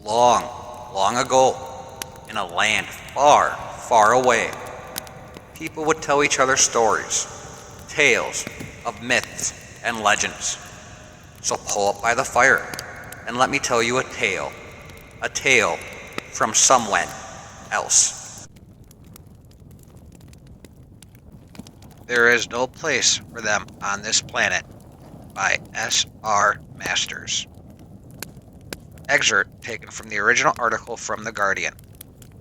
Long, long ago, in a land far, far away, people would tell each other stories, tales of myths and legends. So pull up by the fire and let me tell you a tale from somewhen else. There is no place for them on this planet by S.R. Masters. Excerpt taken from the original article from The Guardian.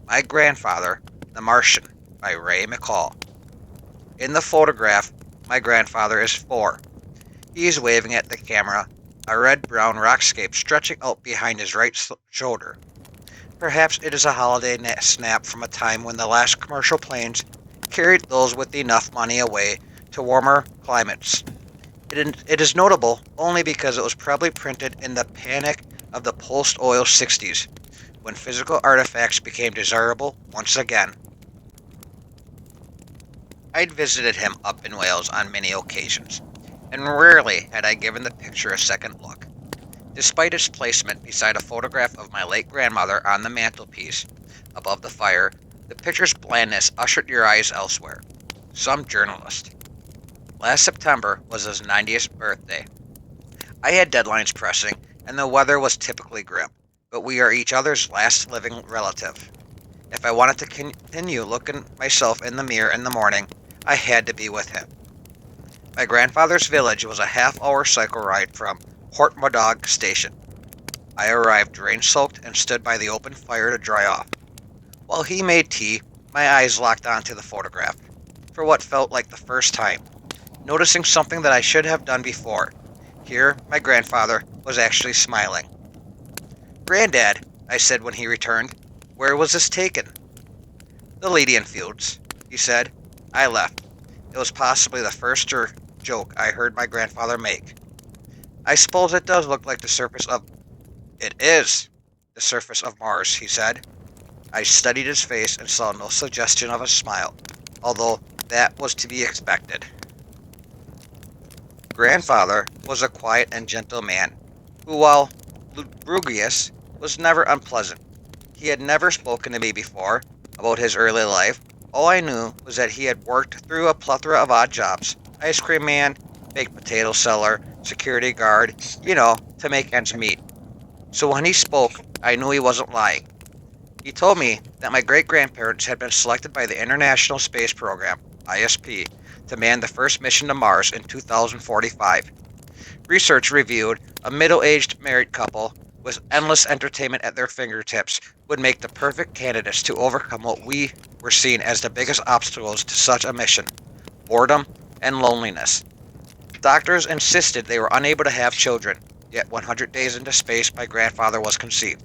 My Grandfather, the Martian, by Ray McCall. In the photograph, my grandfather is 4. He is waving at the camera, a red-brown rockscape stretching out behind his right shoulder. Perhaps it is a holiday snap from a time when the last commercial planes carried those with enough money away to warmer climates. It is notable only because it was probably printed in the panic of the post-oil 60s, when physical artifacts became desirable once again. I'd visited him up in Wales on many occasions, and rarely had I given the picture a second look. Despite its placement beside a photograph of my late grandmother on the mantelpiece above the fire, the picture's blandness ushered your eyes elsewhere. Some journalist. Last September was his 90th birthday. I had deadlines pressing, and the weather was typically grim, but we are each other's last living relative. If I wanted to continue looking myself in the mirror in the morning, I had to be with him. My grandfather's village was a half-hour cycle ride from Portmodog Station. I arrived rain-soaked and stood by the open fire to dry off. While he made tea, my eyes locked onto the photograph, for what felt like the first time, noticing something that I should have done before. Here, my grandfather was actually smiling. "Granddad," I said when he returned, "where was this taken?" "The Lydian fields," he said. I left. It was possibly the first joke I heard my grandfather make. "I suppose it does look like the surface of—" "It is the surface of Mars," he said. I studied his face and saw no suggestion of a smile, although that was to be expected. Grandfather was a quiet and gentle man, who, while lugubrious, was never unpleasant. He had never spoken to me before about his early life. All I knew was that he had worked through a plethora of odd jobs: ice cream man, baked potato seller, security guard, to make ends meet. So when he spoke, I knew he wasn't lying. He told me that my great-grandparents had been selected by the International Space Program, ISP, to man the first mission to Mars in 2045. Research revealed a middle-aged married couple with endless entertainment at their fingertips would make the perfect candidates to overcome what we were seeing as the biggest obstacles to such a mission: boredom and loneliness. Doctors insisted they were unable to have children, yet 100 days into space my grandfather was conceived.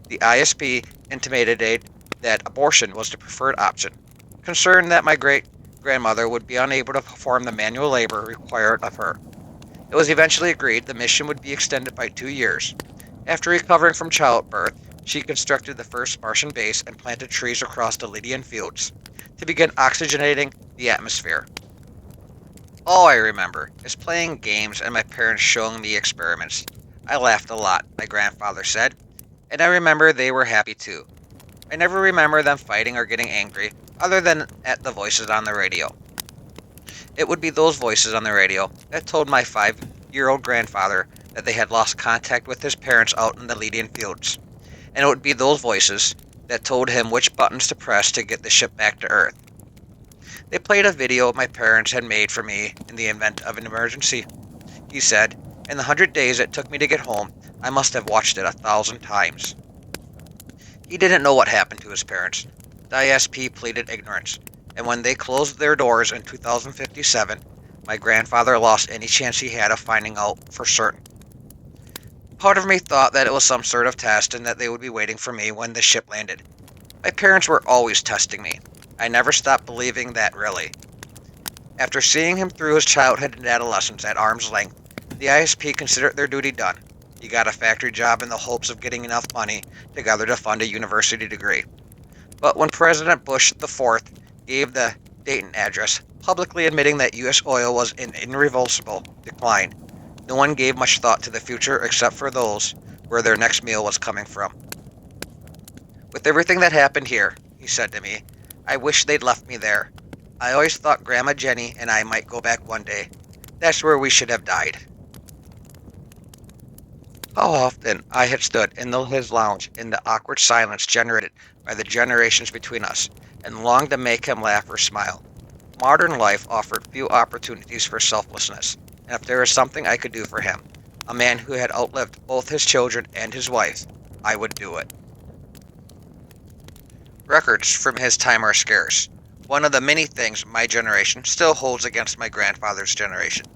The ISP intimated that abortion was the preferred option, concerned that my great-grandmother would be unable to perform the manual labor required of her. It was eventually agreed the mission would be extended by 2 years. After recovering from childbirth, she constructed the first Martian base and planted trees across the Lydian fields to begin oxygenating the atmosphere. All I remember is playing games and my parents showing me experiments. I laughed a lot, my grandfather said, and I remember they were happy too. I never remember them fighting or getting angry, other than at the voices on the radio. It would be those voices on the radio that told my 5-year-old grandfather that they had lost contact with his parents out in the Lydian fields. And it would be those voices that told him which buttons to press to get the ship back to Earth. They played a video my parents had made for me in the event of an emergency. He said, "In the 100 days it took me to get home, I must have watched it 1,000 times." He didn't know what happened to his parents. The ISP pleaded ignorance, and when they closed their doors in 2057, my grandfather lost any chance he had of finding out for certain. Part of me thought that it was some sort of test and that they would be waiting for me when the ship landed. My parents were always testing me. I never stopped believing that, really. After seeing him through his childhood and adolescence at arm's length, the ISP considered their duty done. He got a factory job in the hopes of getting enough money together to fund a university degree. But when President Bush IV gave the Dayton address, publicly admitting that U.S. oil was in irreversible decline, no one gave much thought to the future except for those where their next meal was coming from. With everything that happened here, he said to me, I wish they'd left me there. I always thought Grandma Jenny and I might go back one day. That's where we should have died. How often I had stood in his lounge in the awkward silence generated by the generations between us, and longed to make him laugh or smile. Modern life offered few opportunities for selflessness, and if there was something I could do for him, a man who had outlived both his children and his wife, I would do it. Records from his time are scarce, one of the many things my generation still holds against my grandfather's generation.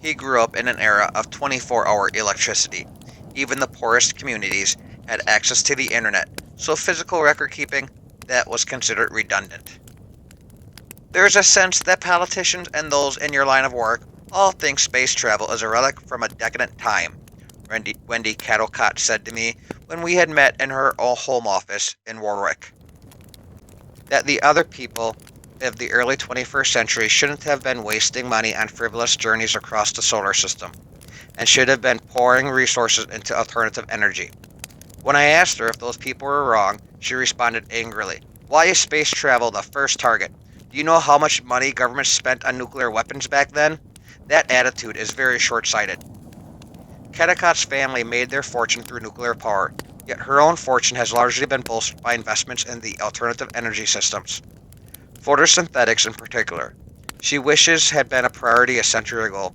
He grew up in an era of 24-hour electricity. Even the poorest communities had access to the internet, so physical record keeping, that was considered redundant. There is a sense that politicians and those in your line of work all think space travel is a relic from a decadent time, Wendy Cattlecott said to me when we had met in her home office in Warwick. That the other people of the early 21st century shouldn't have been wasting money on frivolous journeys across the solar system, and should have been pouring resources into alternative energy. When I asked her if those people were wrong, she responded angrily, Why is space travel the first target? Do you know how much money governments spent on nuclear weapons back then? That attitude is very short-sighted. Ketticott's family made their fortune through nuclear power, yet her own fortune has largely been bolstered by investments in the alternative energy systems. Photosynthetics in particular. She wishes had been a priority a century ago.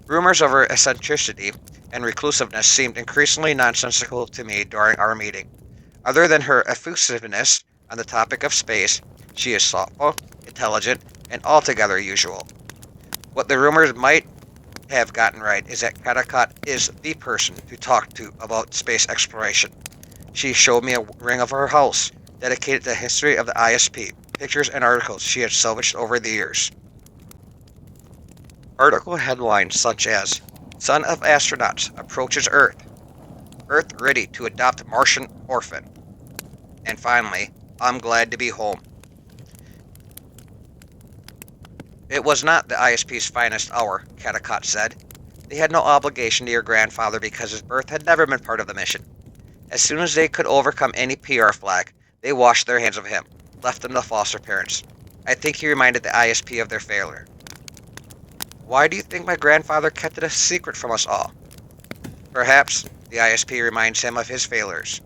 Rumors of her eccentricity and reclusiveness seemed increasingly nonsensical to me during our meeting. Other than her effusiveness on the topic of space, she is thoughtful, intelligent, and altogether usual. What the rumors might have gotten right is that Catacott is the person to talk to about space exploration. She showed me a ring of her house, dedicated to the history of the ISP, pictures and articles she had salvaged over the years. Article headlines such as, Son of Astronauts Approaches Earth, Earth Ready to Adopt Martian Orphan, and finally, I'm Glad to Be Home. It was not the ISP's finest hour, Catacott said. They had no obligation to your grandfather because his birth had never been part of the mission. As soon as they could overcome any PR flag, they washed their hands of him, left him to foster parents. I think he reminded the ISP of their failure. Why do you think my grandfather kept it a secret from us all? Perhaps the ISP reminds him of his failures.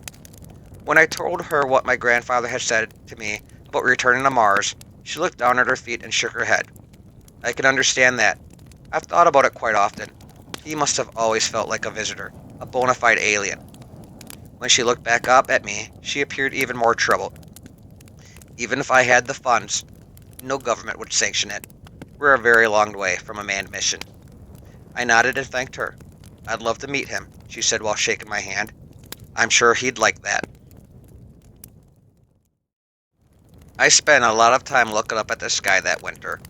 When I told her what my grandfather had said to me about returning to Mars, she looked down at her feet and shook her head. I can understand that. I've thought about it quite often. He must have always felt like a visitor, a bona fide alien. When she looked back up at me, she appeared even more troubled. Even if I had the funds, no government would sanction it. We're a very long way from a manned mission. I nodded and thanked her. I'd love to meet him, she said while shaking my hand. I'm sure he'd like that. I spent a lot of time looking up at the sky that winter.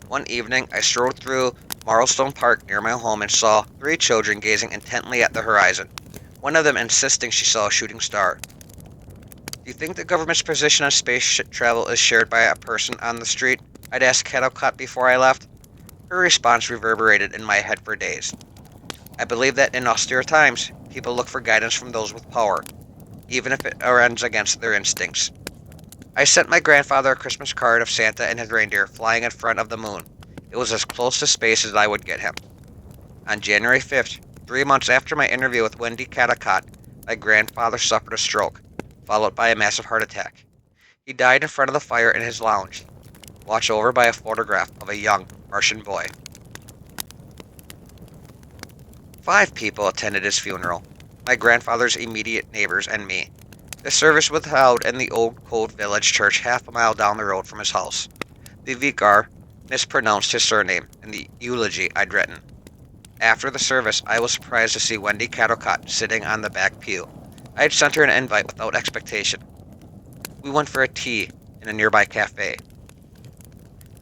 One evening, I strolled through Marlstone Park near my home and saw 3 children gazing intently at the horizon, one of them insisting she saw a shooting star. Do you think the government's position on space travel is shared by a person on the street? I'd asked Kettlecott before I left. Her response reverberated in my head for days. I believe that in austere times, people look for guidance from those with power, even if it runs against their instincts. I sent my grandfather a Christmas card of Santa and his reindeer flying in front of the moon. It was as close to space as I would get him. On January 5th, 3 months after my interview with Wendy Catacott, my grandfather suffered a stroke, followed by a massive heart attack. He died in front of the fire in his lounge, watched over by a photograph of a young Martian boy. 5 people attended his funeral, my grandfather's immediate neighbors and me. The service was held in the old cold village church half a mile down the road from his house. The vicar mispronounced his surname in the eulogy I'd written. After the service, I was surprised to see Wendy Cattlecott sitting on the back pew. I had sent her an invite without expectation. We went for a tea in a nearby cafe.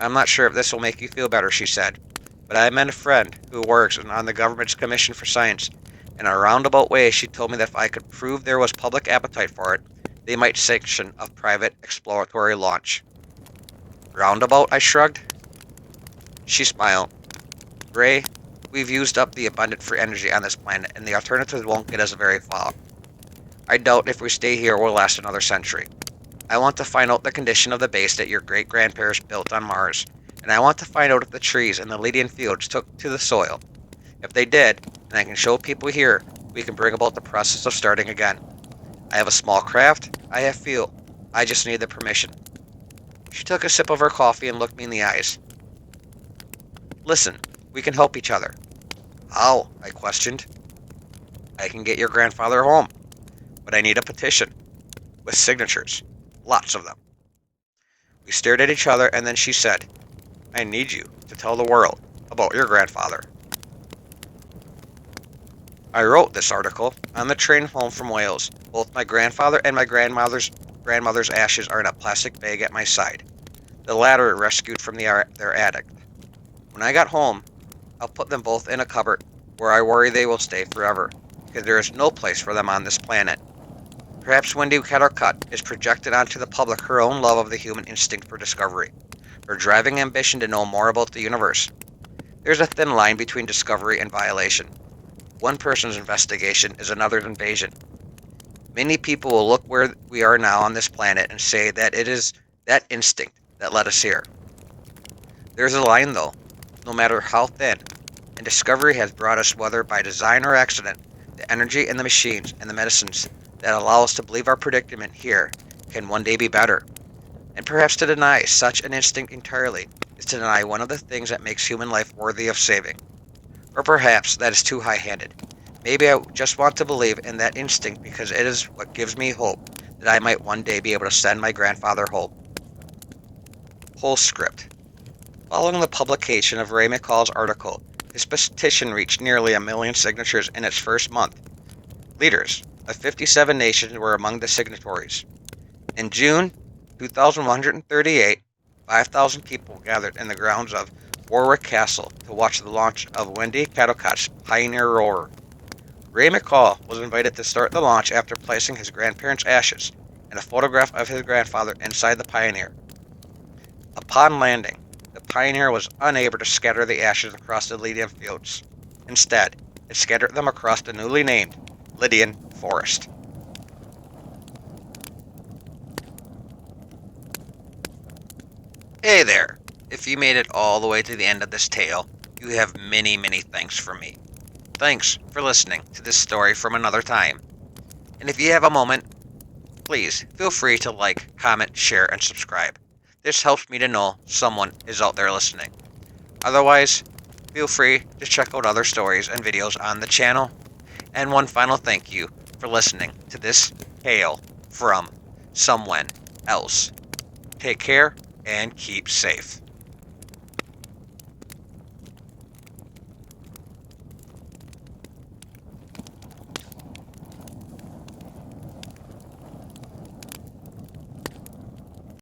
I'm not sure if this will make you feel better, she said, but I met a friend who works on the government's Commission for Science. In a roundabout way, she told me that if I could prove there was public appetite for it, they might sanction a private exploratory launch. Roundabout? I shrugged. She smiled. Ray, we've used up the abundant free energy on this planet, and the alternatives won't get us very far. I doubt if we stay here we'll last another century. I want to find out the condition of the base that your great-grandparents built on Mars, and I want to find out if the trees in the Lydian fields took to the soil. If they did, and I can show people here, we can bring about the process of starting again. I have a small craft, I have fuel. I just need the permission. She took a sip of her coffee and looked me in the eyes. Listen, we can help each other. How? I questioned. I can get your grandfather home, but I need a petition. With signatures. Lots of them. We stared at each other and then she said, I need you to tell the world about your grandfather. I wrote this article on the train home from Wales. Both my grandfather and my grandmother's ashes are in a plastic bag at my side. The latter rescued from their attic. When I got home, I'll put them both in a cupboard where I worry they will stay forever, because there is no place for them on this planet. Perhaps Wendy Cattercutt is projected onto the public her own love of the human instinct for discovery, her driving ambition to know more about the universe. There's a thin line between discovery and violation. One person's investigation is another's invasion. Many people will look where we are now on this planet and say that it is that instinct that led us here. There's a line, though, no matter how thin, and discovery has brought us, whether by design or accident, the energy and the machines and the medicines that allow us to believe our predicament here can one day be better. And perhaps to deny such an instinct entirely is to deny one of the things that makes human life worthy of saving. Or perhaps that is too high-handed. Maybe I just want to believe in that instinct because it is what gives me hope that I might one day be able to send my grandfather home. Whole script. Following the publication of Ray McCall's article, his petition reached nearly 1 million signatures in its first month. Leaders of 57 nations were among the signatories. In June 2138, 5,000 people gathered in the grounds of Warwick Castle to watch the launch of Wendy Cattercutt's Pioneer rover. Ray McCall was invited to start the launch after placing his grandparents' ashes and a photograph of his grandfather inside the Pioneer. Upon landing, the Pioneer was unable to scatter the ashes across the Lydian fields. Instead, it scattered them across the newly named Lydian forest. Hey there! If you made it all the way to the end of this tale, you have many, many thanks from me. Thanks for listening to this story from another time. And if you have a moment, please feel free to like, comment, share, and subscribe. This helps me to know someone is out there listening. Otherwise, feel free to check out other stories and videos on the channel. And one final thank you for listening to this tale from Somewhen Else. Take care and keep safe.